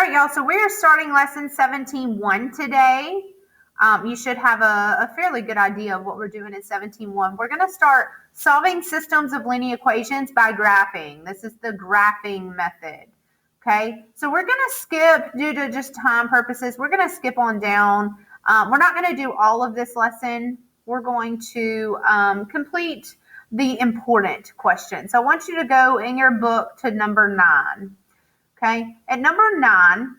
right, y'all. So we're starting lesson 17.1 today. You should have a fairly good idea of what we're doing in 17.1. We're going to start solving systems of linear equations by graphing. This is the graphing method. Okay, so we're going to skip, due to just time purposes, we're going to skip on down. We're not going to do all of this lesson. We're going to complete the important questions. So I want you to go in your book to number 9. Okay, at number 9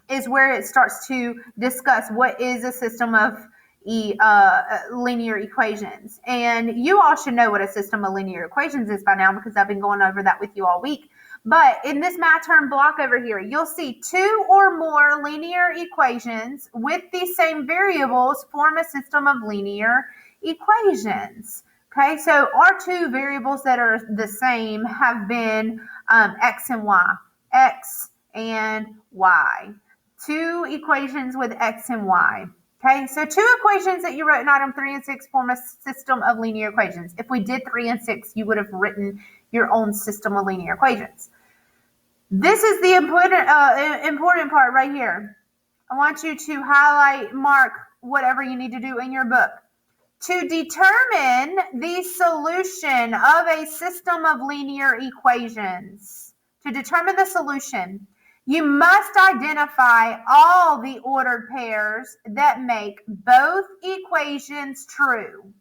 is where it starts to discuss what is a system of linear equations. And you all should know what a system of linear equations is by now, because I've been going over that with you all week. But in this math term block over here, you'll see 2 or more linear equations with the same variables form a system of linear equations. Okay, so our 2 variables that are the same have been x and y. X and y. 2 equations with x and y. Okay, so 2 equations that you wrote in item 3 and 6 form a system of linear equations. If we did 3 and 6, you would have written your own system of linear equations. This is the important part right here. I want you to highlight, mark whatever you need to do in your book. To determine the solution of a system of linear equations, to determine the solution, you must identify all the ordered pairs that make both equations true.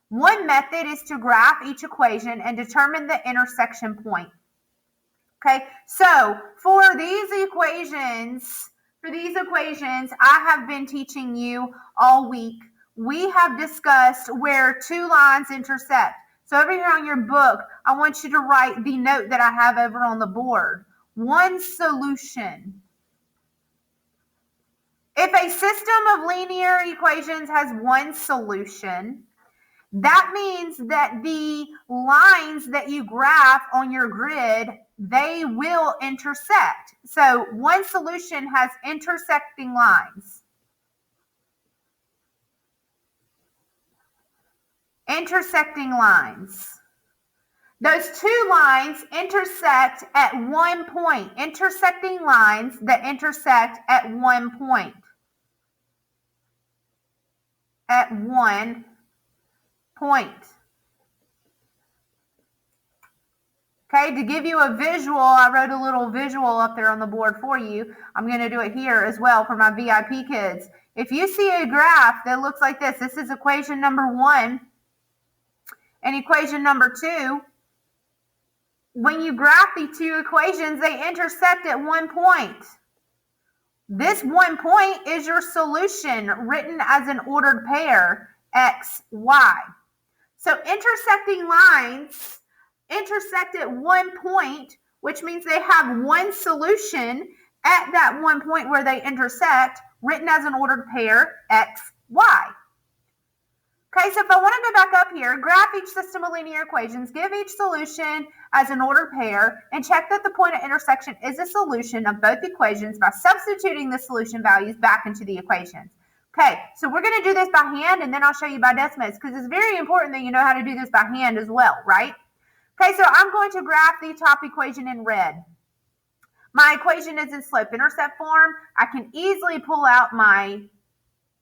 One method is to graph each equation and determine the intersection point. Okay, so for these equations, I have been teaching you all week. We have discussed where 2 lines intersect. So over here on your book, I want you to write the note that I have over on the board. One solution. If a system of linear equations has one solution, that means that the lines that you graph on your grid, they will intersect. So one solution has intersecting lines. Intersecting lines. Those 2 lines intersect at one point. Intersecting lines that intersect at one point. At one point. Okay, to give you a visual, I wrote a little visual up there on the board for you. I'm going to do it here as well for my VIP kids. If you see a graph that looks like this is equation number 1 and equation number 2. When you graph the 2 equations, they intersect at one point. This one point is your solution written as an ordered pair, x, y. So intersecting lines intersect at one point, which means they have one solution at that one point where they intersect, written as an ordered pair, x, y. Okay, so if I want to go back up here, graph each system of linear equations, give each solution as an ordered pair, and check that the point of intersection is a solution of both equations by substituting the solution values back into the equations. Okay, so we're going to do this by hand, and then I'll show you by Desmos, because it's very important that you know how to do this by hand as well, right? Okay, so I'm going to graph the top equation in red. My equation is in slope-intercept form. I can easily pull out my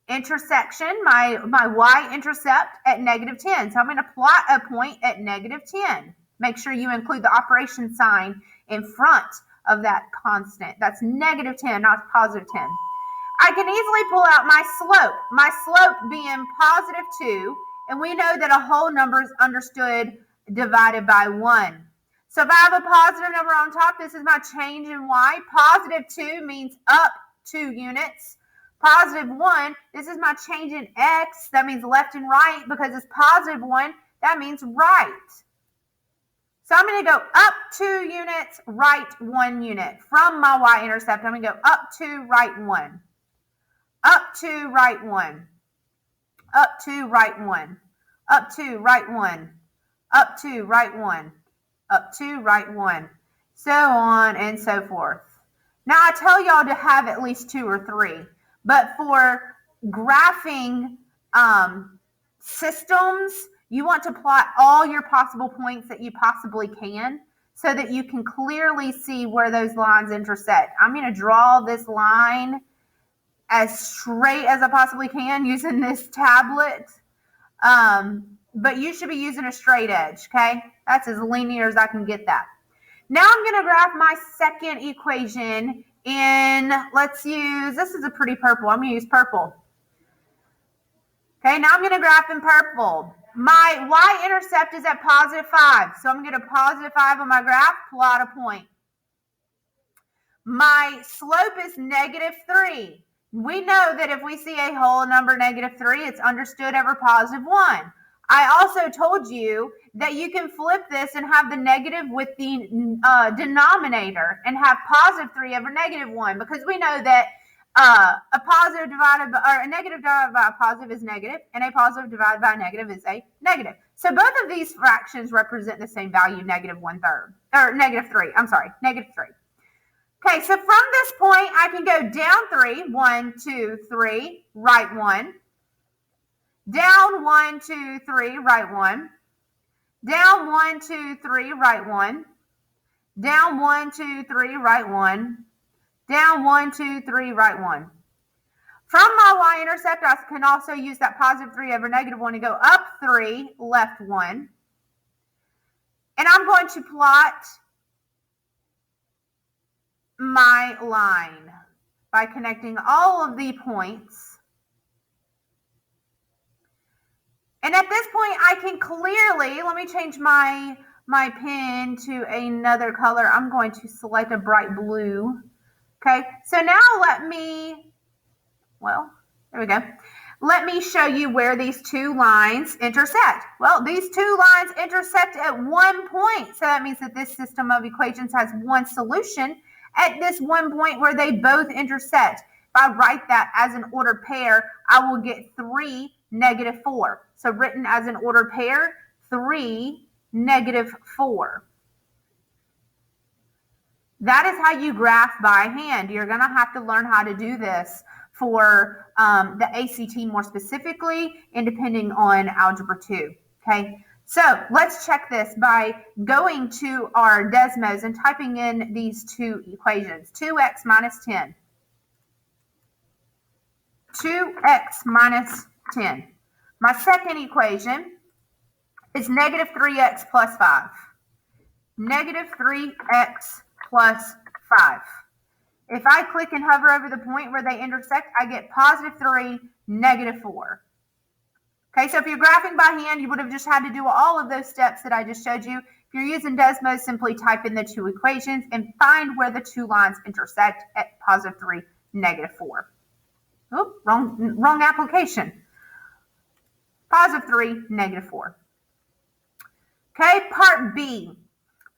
intersection, my y-intercept at -10. So I'm going to plot a point at -10. Make sure you include the operation sign in front of that constant. That's -10, not +10. I can easily pull out my slope being +2, and we know that a whole number is understood divided by 1. So if I have a positive number on top, this is my change in y. +2 means up 2 units. +1, this is my change in x. That means left and right, because it's +1. That means right. So I'm going to go up 2 units, right 1 unit. From my y-intercept, I'm going to go up 2, right 1. Up 2, right 1. Up 2, right 1. Up 2, right 1. Up 2, right 1. Up 2, right 1. So on and so forth. Now I tell y'all to have at least 2 or 3. But for graphing systems, you want to plot all your possible points that you possibly can. so that you can clearly see where those lines intersect. I'm going to draw this line as straight as I possibly can using this tablet. But you should be using a straight edge, okay? That's as linear as I can get that. Now I'm going to graph my second equation in, let's use, this is a pretty purple. I'm going to use purple. Okay, now I'm going to graph in purple. My y-intercept is at +5. So I'm going to +5 on my graph, plot a point. My slope is -3. We know that if we see a whole number -3, it's understood over +1. I also told you that you can flip this and have the negative with the denominator and have +3 over -1, because we know that a positive divided by, or a negative divided by a positive is negative, and a positive divided by a negative is a negative. So both of these fractions represent the same value, -1/3, or -3. I'm sorry, -3. Okay, so from this point, I can go down 3, 1, 2, 3, right 1. Down 1, 2, 3, right 1. Down 1, 2, 3, right 1. Down 1, 2, 3, right 1. Down 1, 2, 3, right 1. From my y-intercept, I can also use that +3 over -1 to go up 3, left 1. And I'm going to plot my line by connecting all of the points. And at this point, I can clearly, let me change my pen to another color. I'm going to select a bright blue. Okay, so now let me, well, there we go. Let me show you where these two lines intersect. Well, these two lines intersect at one point. So that means that this system of equations has one solution at this one point where they both intersect. If I write that as an ordered pair, I will get 3, -4. So written as an ordered pair, 3, -4. That is how you graph by hand. You're going to have to learn how to do this for the ACT more specifically, and depending on Algebra 2. Okay, so let's check this by going to our Desmos and typing in these two equations. 2x minus 10. 2x minus 10. My second equation is -3x plus 5. -3x plus 5. If I click and hover over the point where they intersect, I get +3, -4. Okay, so if you're graphing by hand, you would have just had to do all of those steps that I just showed you. If you're using Desmos, simply type in the two equations and find where the two lines intersect at +3, -4. Oh, wrong application. +3, -4. Okay, part B.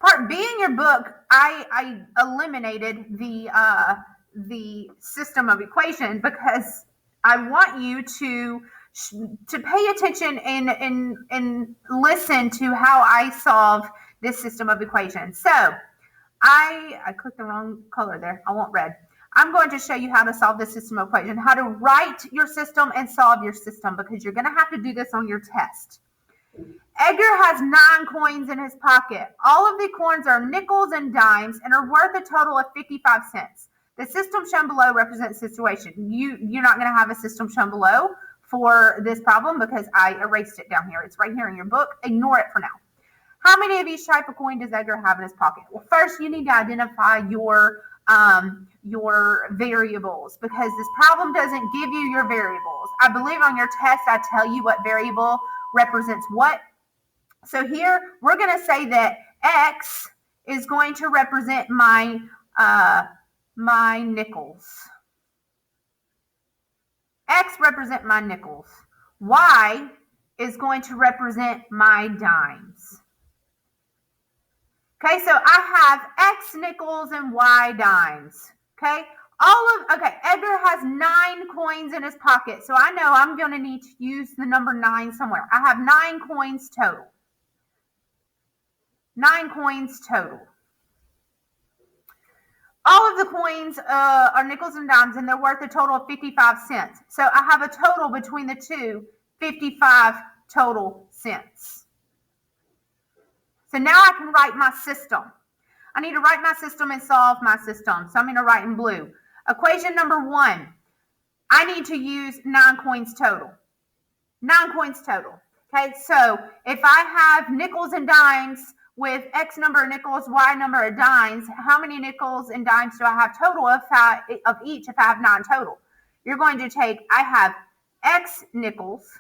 Part B in your book, I eliminated the system of equations because I want you to pay attention and listen to how I solve this system of equations. So I clicked the wrong color there. I want red. I'm going to show you how to solve this system of equations, how to write your system and solve your system, because you're going to have to do this on your test. Edgar has 9 coins in his pocket. All of the coins are nickels and dimes and are worth a total of 55 cents. The system shown below represents the situation. You're not going to have a system shown below for this problem because I erased it down here. It's right here in your book. Ignore it for now. How many of each type of coin does Edgar have in his pocket? Well, first you need to identify your variables, because this problem doesn't give you your variables. I believe on your test I tell you what variable represents what. So here we're going to say that X is going to represent my my nickels. X represent my nickels. Y is going to represent my dimes. Okay, so I have X nickels and Y dimes. Okay, Edgar has 9 coins in his pocket. So I know I'm going to need to use the number 9 somewhere. I have 9 coins total. 9 coins total. All of the coins are nickels and dimes, and they're worth a total of 55 cents. So I have a total between the two, 55 total cents. So now I can write my system. I need to write my system and solve my system. So I'm going to write in blue. Equation number 1, I need to use 9 coins total. 9 coins total. Okay, so if I have nickels and dimes with X number of nickels, Y number of dimes, how many nickels and dimes do I have total of each if I have 9 total? You're going to take, I have X nickels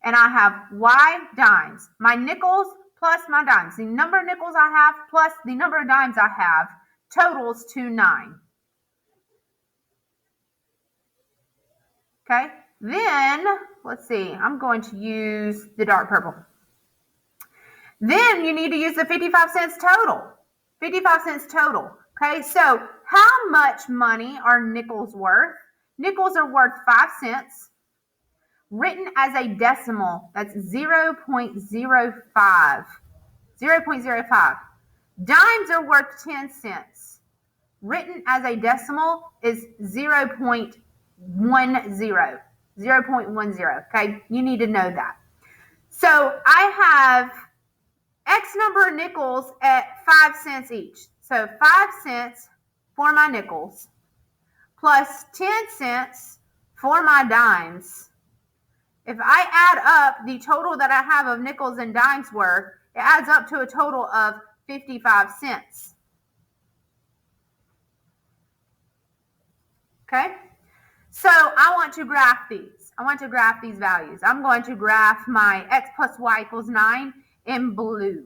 and I have Y dimes. My nickels plus my dimes. The number of nickels I have plus the number of dimes I have totals to 9. Okay, then let's see, I'm going to use the dark purple. Then you need to use the 55 cents total. 55 cents total. Okay, so how much money are nickels worth? Nickels are worth 5 cents. Written as a decimal, that's 0.05. 0.05. Dimes are worth 10 cents. Written as a decimal is 0.10. 0.10. Okay, you need to know that. So I have X number of nickels at 5 cents each. So 5 cents for my nickels plus 10 cents for my dimes. If I add up the total that I have of nickels and dimes worth, it adds up to a total of 55 cents. Okay? So I want to graph these. I want to graph these values. I'm going to graph my X plus Y equals 9 in blue.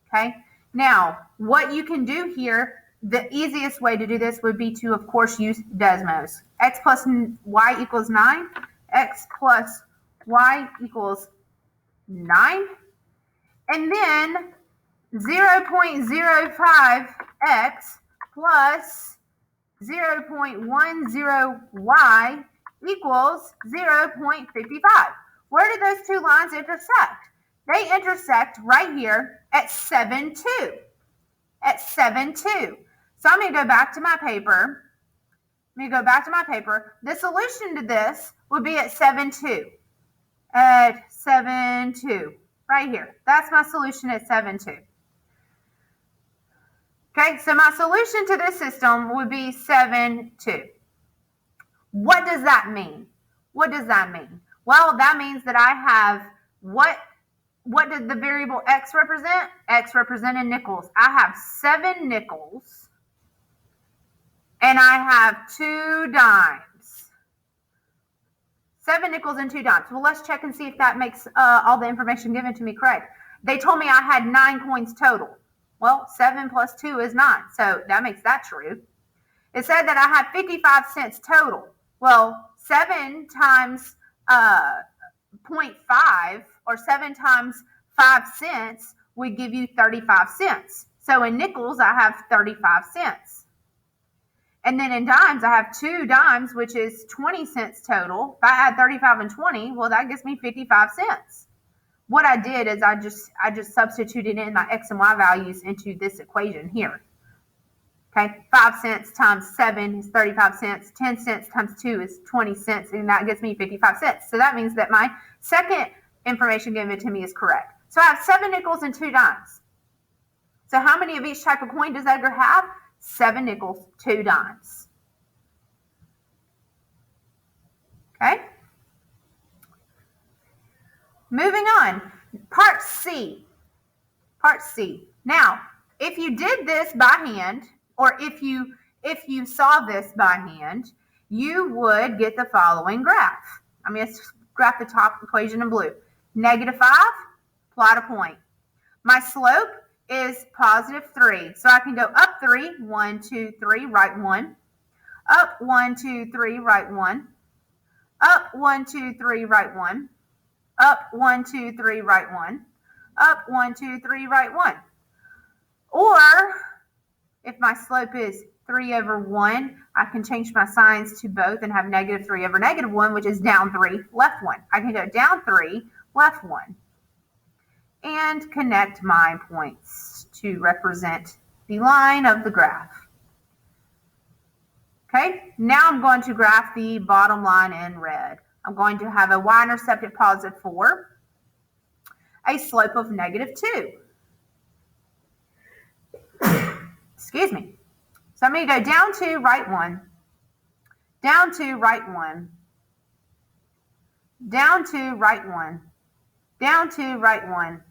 Okay. Now, what you can do here, the easiest way to do this would be to, of course, use Desmos. X plus Y equals 9. X plus Y equals 9. And then 0.05x plus 0.10y equals 0.55. Where do those two lines intersect? They intersect right here at 7, 2. At 7, 2. So I'm going to go back to my paper. The solution to this would be at 7, 2. At 7, 2. Right here. That's my solution at 7, 2. Okay, so my solution to this system would be 7, 2. What does that mean? What does that mean? Well, that means that I have what does the variable X represent? X represented nickels. I have 7 nickels and I have 2 dimes. 7 nickels and 2 dimes. Well, let's check and see if that makes all the information given to me correct. They told me I had 9 coins total. Well, 7 plus 2 is 9, so that makes that true. It said that I had 55 cents total. Well, 7 times 0.5 or 7 times 5 cents would give you 35 cents. So in nickels, I have 35 cents. And then in dimes, I have 2 dimes, which is 20 cents total. If I add 35 and 20, well, that gives me 55 cents. What I did is I just substituted in my X and Y values into this equation here. Okay, 5 cents times 7 is 35 cents. 10 cents times 2 is 20 cents, and that gives me 55 cents. So that means that my second information given to me is correct. So I have 7 nickels and 2 dimes. So how many of each type of coin does Edgar have? 7 nickels, 2 dimes. Okay. Moving on, part C. Part C. Now, if you did this by hand, or if you saw this by hand, you would get the following graph. I'm going to graph the top equation in blue. -5, plot a point. My slope is +3, so I can go up 3, 1, 2, 3, right 1. Up 1, 2, 3, right 1. Up 1, 2, 3, right 1. Up 1, 2, 3, right 1. Up 1, 2, 3, right 1. Or if my slope is 3/1, I can change my signs to both and have -3/-1, which is down 3, left 1. I can go down 3, left 1. And connect my points to represent the line of the graph. Okay, now I'm going to graph the bottom line in red. I'm going to have a y-intercept at +4, a slope of -2. Excuse me. So I'm going to go down 2, right 1, down 2, right 1, down 2, right 1, down 2, right 1,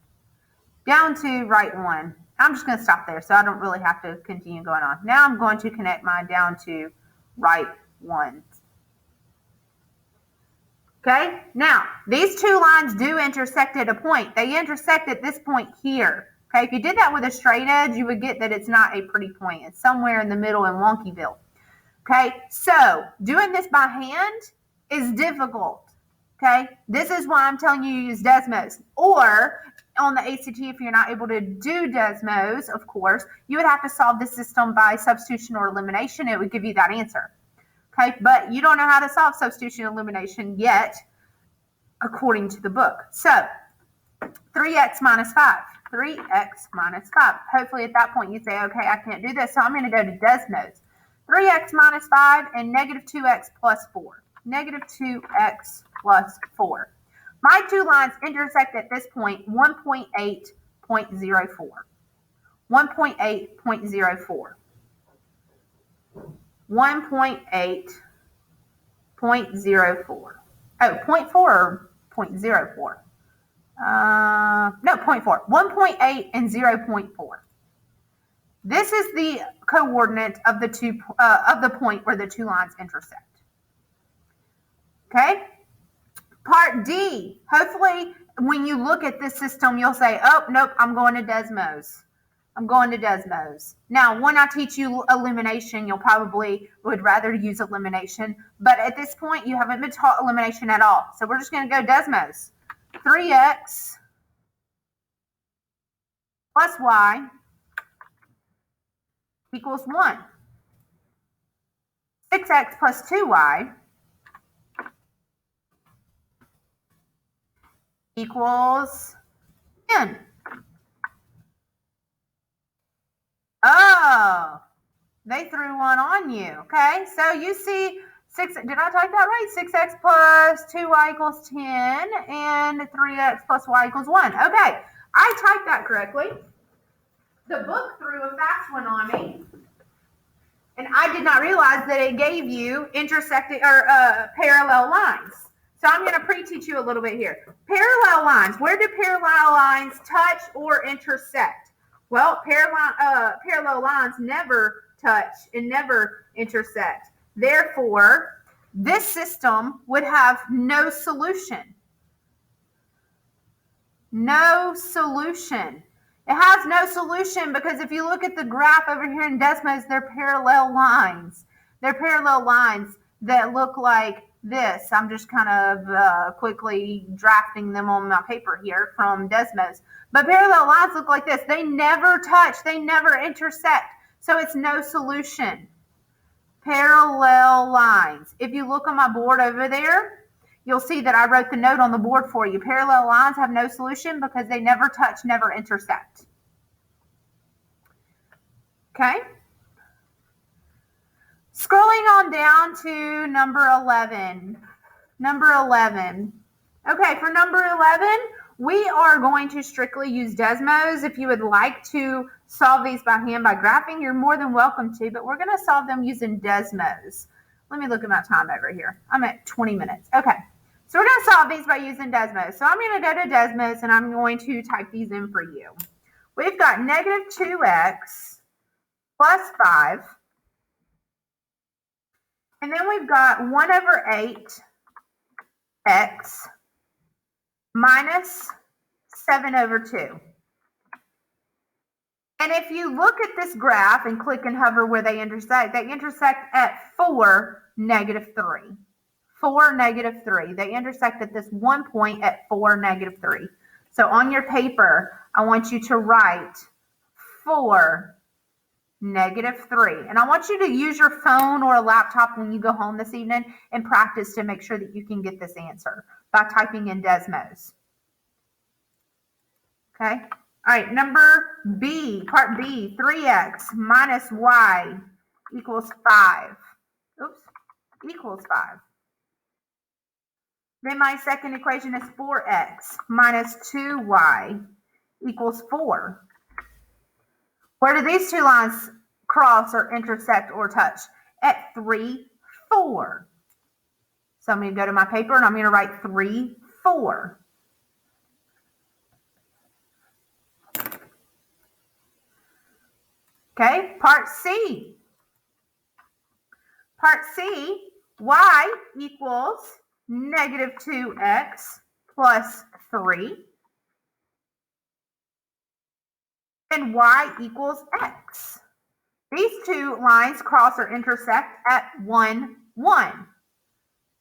down 2, right 1. I'm just going to stop there so I don't really have to continue going on. Now I'm going to connect my down 2, right 1. Okay, now these two lines do intersect at a point. They intersect at this point here. Okay, if you did that with a straight edge, you would get that it's not a pretty point. It's somewhere in the middle in Wonkyville. Okay, so doing this by hand is difficult. Okay, this is why I'm telling you to use Desmos. Or on the ACT, if you're not able to do Desmos, of course, you would have to solve the system by substitution or elimination. It would give you that answer. Okay, but you don't know how to solve substitution elimination yet, according to the book. So 3x minus 5. 3x minus 5. Hopefully at that point you say, okay, I can't do this, so I'm going to go to Desmos. 3x minus 5 and negative 2x plus 4. Negative 2x plus 4. My two lines intersect at this point 1.8.04. 1.8.04. 1.8.04. Oh, 0.4 or 0.04? No, 0.4. 1.8 and 0.4. This is the coordinate of the point where the two lines intersect. Okay? Part D. Hopefully, when you look at this system, you'll say, oh, nope, I'm going to Desmos. I'm going to Desmos. Now, when I teach you elimination, you'll probably would rather use elimination. But at this point, you haven't been taught elimination at all. So we're just going to go Desmos. 3x plus y equals 1. 6x plus 2y equals 10. Oh, they threw one on you. Okay, so you see 6, did I type that right? 6x plus 2y equals 10 and 3x plus y equals 1. Okay, I typed that correctly. The book threw a fast one on me, and I did not realize that it gave you intersecting or parallel lines. So I'm going to pre-teach you a little bit here. Parallel lines. Where do parallel lines touch or intersect? Well, parallel lines never touch and never intersect. Therefore, this system would have no solution. No solution. It has no solution because if you look at the graph over here in Desmos, they're parallel lines. They're parallel lines that look like this. I'm just kind of quickly drafting them on my paper here from Desmos. But parallel lines look like this. They never touch. They never intersect. So it's no solution. Parallel lines. If you look on my board over there, you'll see that I wrote the note on the board for you. Parallel lines have no solution because they never touch, never intersect. Okay? Scrolling on down to number 11. Number 11. Okay, for number 11, we are going to strictly use Desmos. If you would like to solve these by hand by graphing, you're more than welcome to, but we're going to solve them using Desmos. Let me look at my time over here. I'm at 20 minutes. Okay, so we're going to solve these by using Desmos. So I'm going to go to Desmos, and I'm going to type these in for you. We've got negative 2x plus 5. And then we've got 1 over 8x minus 7 over 2. And if you look at this graph and click and hover where they intersect at 4, negative 3. 4, negative 3. They intersect at this one point at 4, negative 3. So on your paper, I want you to write 4, negative 3. And I want you to use your phone or a laptop when you go home this evening and practice to make sure that you can get this answer by typing in Desmos. Okay. All right. Number B, part B, 3x minus y equals 5. Oops. Equals 5. Then my second equation is 4x minus 2y equals 4. Where do these two lines cross or intersect or touch? At 3, 4. So I'm going to go to my paper and I'm going to write 3, 4. Okay, part C. Part C, y equals negative 2x plus 3. And y equals x. These two lines cross or intersect at 1, 1.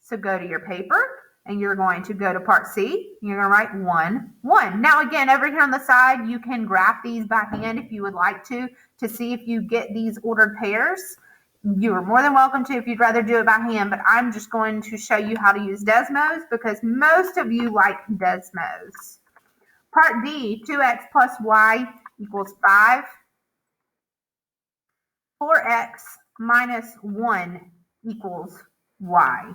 So go to your paper and you're going to go to part C. You're going to write 1, 1. Now again, over here on the side, you can graph these by hand if you would like to see if you get these ordered pairs. You are more than welcome to if you'd rather do it by hand, but I'm just going to show you how to use Desmos because most of you like Desmos. Part D, 2x plus y equals 5. 4x minus 1 equals y.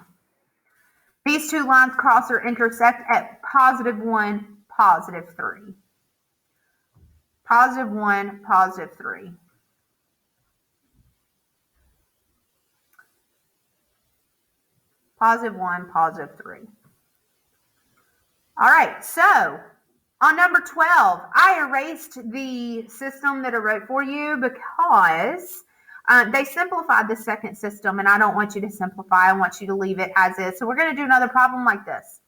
These two lines cross or intersect at positive 1, positive 3. Positive 1, positive 3. Positive 1, positive 3. All right, so on number 12, I erased the system that I wrote for you because they simplified the second system, and I don't want you to simplify. I want you to leave it as is. So we're going to do another problem like this.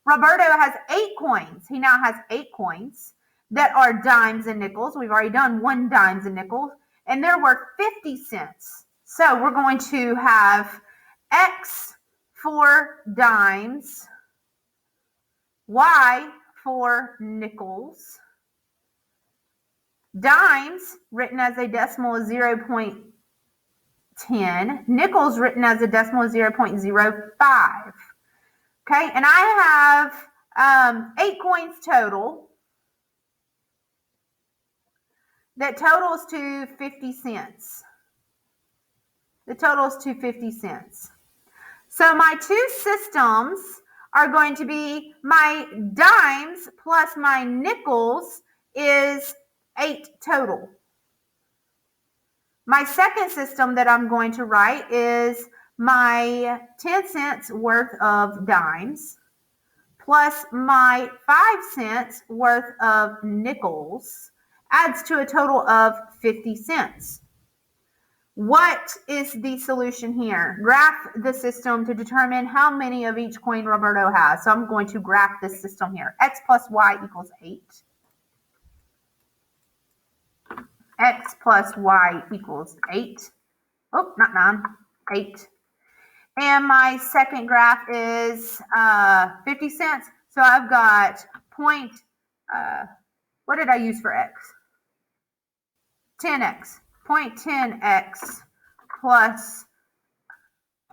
Roberto has 8 coins. He now has 8 coins that are dimes and nickels. We've already done 1 dimes and nickels, and they're worth 50 cents. So we're going to have X for dimes, Y for nickels. Dimes written as a decimal is 0.10. Nickels written as a decimal is 0.05. Okay, and I have 8 coins total. That totals to 50 cents. The total is to 50 cents. So my two systems are going to be my dimes plus my nickels is 8 total. My second system that I'm going to write is my 10 cents worth of dimes plus my 5 cents worth of nickels adds to a total of 50 cents. What is the solution here? Graph the system to determine how many of each coin Roberto has. So I'm going to graph this system here. X plus y equals 8. X plus y equals 8. Oh, not 9, 8. And my second graph is 50 cents. So I've got what did I use for x? 10x. 0.10x plus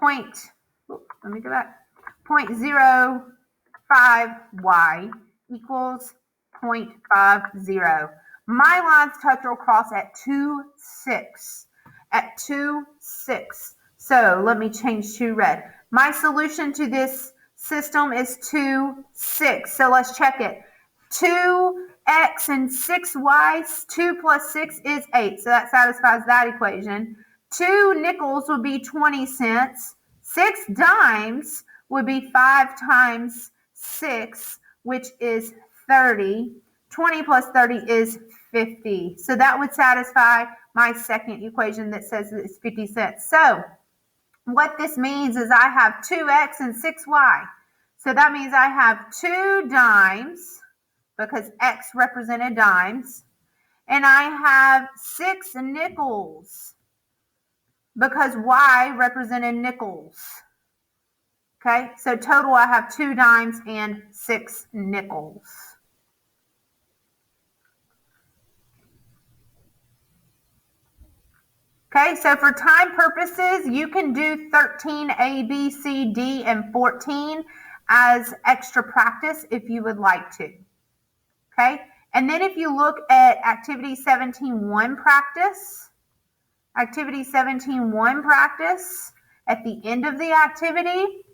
0.05y equals 0.50. My lines touch or cross at 2, 6. At 2, 6. So let me change to red. My solution to this system is 2, 6. So let's check it. 2x and 6y, 2 plus 6 is 8. So that satisfies that equation. 2 nickels would be 20 cents. 6 dimes would be 5 times 6, which is 30. 20 plus 30 is 50. So that would satisfy my second equation that says it's 50 cents. So what this means is I have 2x and 6y. So that means I have 2 dimes because x represented dimes. And I have 6 nickels because y represented nickels. Okay, so total I have 2 dimes and 6 nickels. Okay, so for time purposes, you can do 13, A, B, C, D, and 14 as extra practice if you would like to. Okay, and then if you look at activity 17.1 practice, at the end of the activity,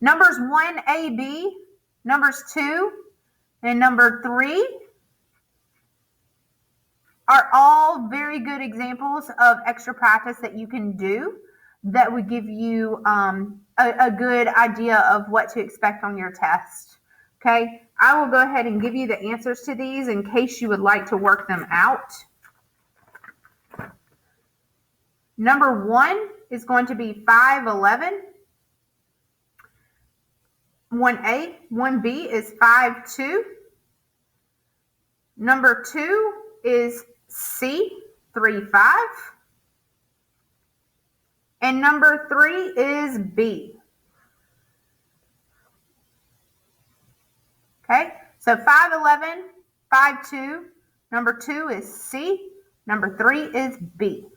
numbers 1AB, numbers 2, and number 3 are all very good examples of extra practice that you can do that would give you a good idea of what to expect on your test. Okay, I will go ahead and give you the answers to these in case you would like to work them out. Number 1 is going to be 5'11". 1A, 1B is 5'2". Number 2 is C, 3'5". And number 3 is B. Okay, so 5'11", 5'2", number 2 is C, number 3 is B.